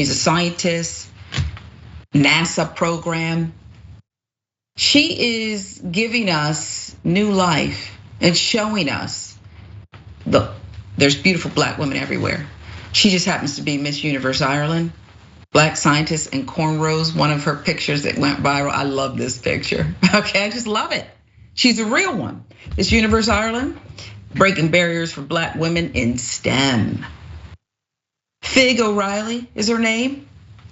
She's a scientist, NASA program. She is giving us new life and showing us there's beautiful black women everywhere. She just happens to be Miss Universe Ireland. Black scientist in cornrows, one of her pictures that went viral. I love this picture. Okay, I just love it. She's a real one. Miss Universe Ireland, breaking barriers for black women in STEM. Fig O'Reilly is her name,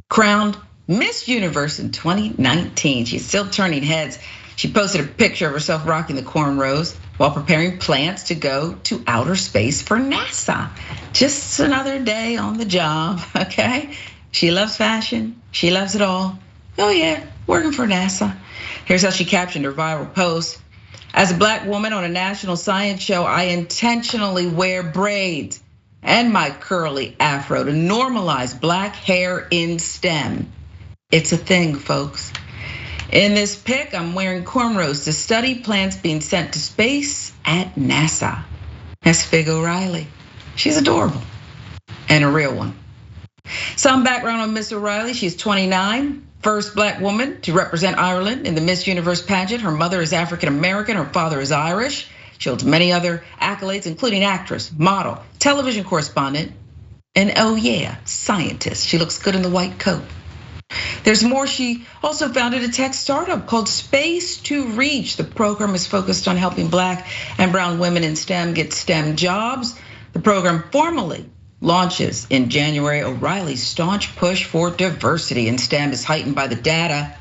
crowned Miss Universe in 2019. She's still turning heads. She posted a picture of herself rocking the cornrows while preparing plans to go to outer space for NASA. Just another day on the job, okay? She loves fashion, she loves it all. Oh yeah, working for NASA. Here's how she captioned her viral post. As a black woman on a national science show, I intentionally wear braids and my curly afro to normalize black hair in STEM. It's a thing, folks. In this pic, I'm wearing cornrows to study plants being sent to space at NASA. That's Fig O'Reilly. She's adorable and a real one. Some background on Miss O'Reilly. She's 29, first black woman to represent Ireland in the Miss Universe pageant. Her mother is African American, her father is Irish. She holds many other accolades, including actress, model, television correspondent, and oh yeah, scientist. She looks good in the white coat. There's more. She also founded a tech startup called Space to Reach. The program is focused on helping black and brown women in STEM get STEM jobs. The program formally launches in January. O'Reilly's staunch push for diversity in STEM is heightened by the data.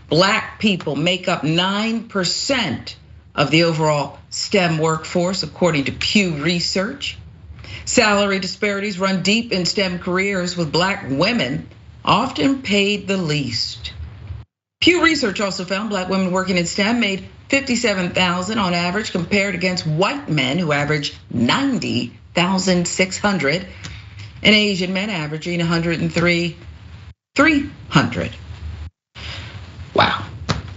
Black people make up 9% of the overall STEM workforce, according to Pew Research. Salary disparities run deep in STEM careers, with black women often paid the least. Pew Research also found black women working in STEM made $57,000 on average, compared against white men who averaged $90,600, and Asian men averaging $103,300. Wow.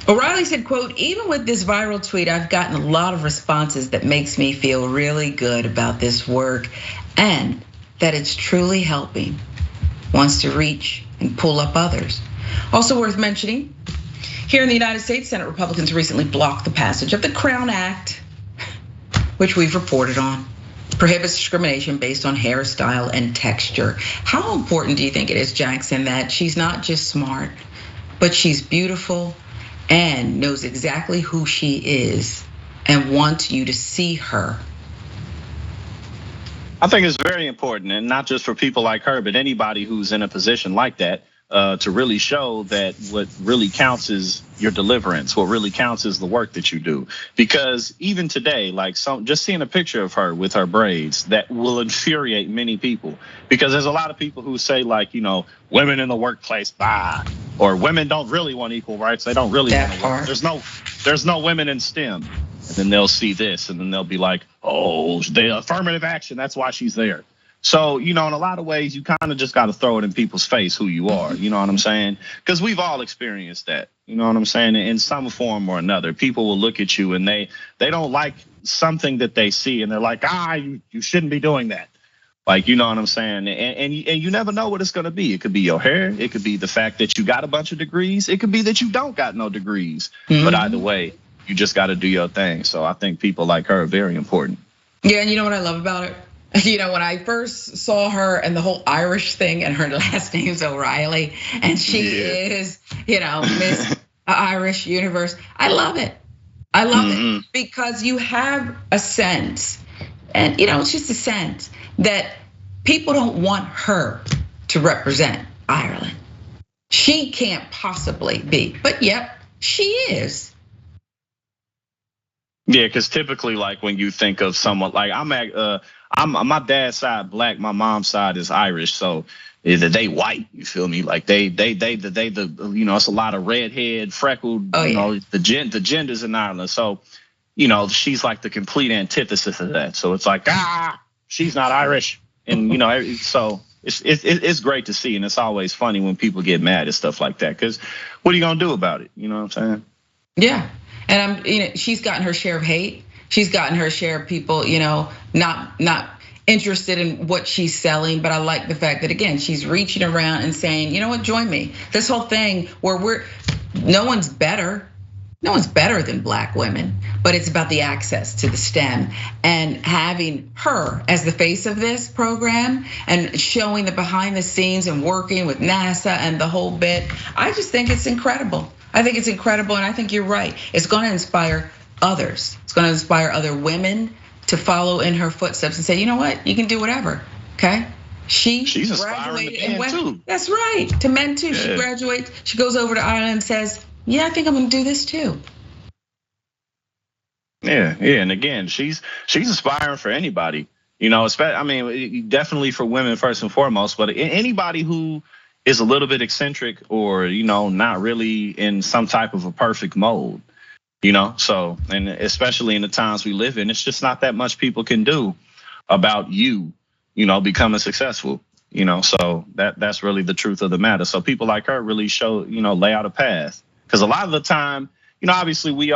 O'Reilly said, quote, even with this viral tweet, I've gotten a lot of responses that makes me feel really good about this work and that it's truly helping. Wants to reach and pull up others. Also worth mentioning, here in the United States, Senate Republicans recently blocked the passage of the Crown Act, which we've reported on. Prohibits discrimination based on hairstyle and texture. How important do you think it is, Jackson, that she's not just smart, but she's beautiful and knows exactly who she is and wants you to see her? I think it's very important, and not just for people like her, but anybody who's in a position like that, to really show that what really counts is your deliverance. What really counts is the work that you do. Because even today, like just seeing a picture of her with her braids, that will infuriate many people. Because there's a lot of people who say, like, women in the workplace, bah, or women don't really want equal rights. They don't really want to work. There's no women in STEM. And then they'll see this, and then they'll be like, oh, the affirmative action, that's why she's there. So, in a lot of ways, you kind of just got to throw it in people's face who you are, you know what I'm saying? Because we've all experienced that, you know what I'm saying? In some form or another, people will look at you and they don't like something that they see, and they're like, you shouldn't be doing that. Like, you know what I'm saying? And you never know what it's gonna be. It could be your hair, it could be the fact that you got a bunch of degrees, it could be that you don't got no degrees. But either way, you just got to do your thing. So I think people like her are very important. Yeah, and you know what I love about it? When I first saw her and the whole Irish thing, and her last name's O'Reilly, and she is, Miss Irish Universe. I love it. I love it because you have a sense, and it's just a sense that people don't want her to represent Ireland. She can't possibly be, but yep, she is. Yeah, because typically, like when you think of someone like I'm my dad's side black, my mom's side is Irish, so either they white, you feel me? Like they it's a lot of redhead, freckled, the genders in Ireland. So, she's like the complete antithesis of that. So it's like, she's not Irish, and so it's great to see, and it's always funny when people get mad at stuff like that, because what are you gonna do about it? You know what I'm saying? Yeah. And she's gotten her share of hate. She's gotten her share of people, not interested in what she's selling, but I like the fact that, again, she's reaching around and saying, you know what, join me. This whole thing where no one's better than Black women, but it's about the access to the STEM, and having her as the face of this program and showing the behind the scenes and working with NASA and the whole bit. I just think it's incredible. I think it's incredible, and I think you're right. It's gonna inspire others. It's gonna inspire other women to follow in her footsteps and say, you know what, you can do whatever, okay? She's graduated and went, too. That's right, to men too. Yeah. She graduates, she goes over to Ireland and says, yeah, I think I'm gonna do this too. Yeah, and again, she's inspiring for anybody, you know, I mean, definitely for women first and foremost, but anybody who is a little bit eccentric or, you know, not really in some type of a perfect mold, you know. So, and especially in the times we live in, it's just not that much people can do about you know, becoming successful, you know. So that's really the truth of the matter. So people like her really show, you know, lay out a path, because a lot of the time, you know, obviously we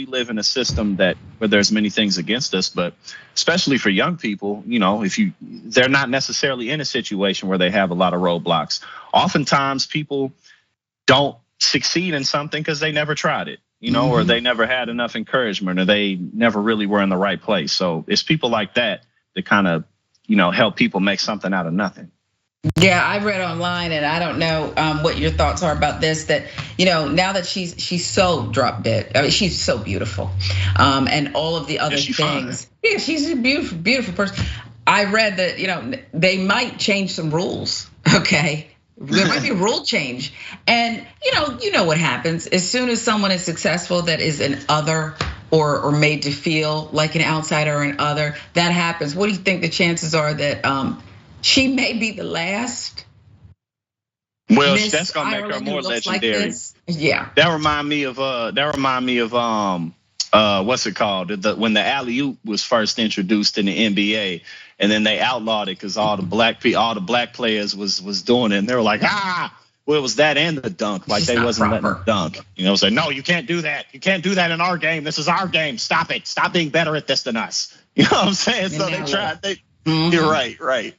live in a system where there's many things against us, but especially for young people, you know, they're not necessarily in a situation where they have a lot of roadblocks. Oftentimes people don't succeed in something because they never tried it, you know, or they never had enough encouragement, or they never really were in the right place. So it's people like that kind of, you know, help people make something out of nothing. Yeah, I read online, and I don't know what your thoughts are about this, that, you know, now that she's so drop dead. I mean, she's so beautiful, and all of the other things. Fine. Yeah, she's a beautiful, beautiful person. I read that, you know, they might change some rules. Okay, there might be a rule change, and you know what happens as soon as someone is successful that is an other, or made to feel like an outsider or an other. That happens. What do you think the chances are that she may be the last? Well, that's gonna make her more legendary. Like yeah. That remind me of what's it called? When the alley-oop was first introduced in the NBA, and then they outlawed it because all the black players was doing it, and they were like, well, it was that and the dunk, like they wasn't letting them dunk. You know, say, no, you can't do that. You can't do that in our game. This is our game. Stop it. Stop being better at this than us. You know what I'm saying? So they tried. You're right.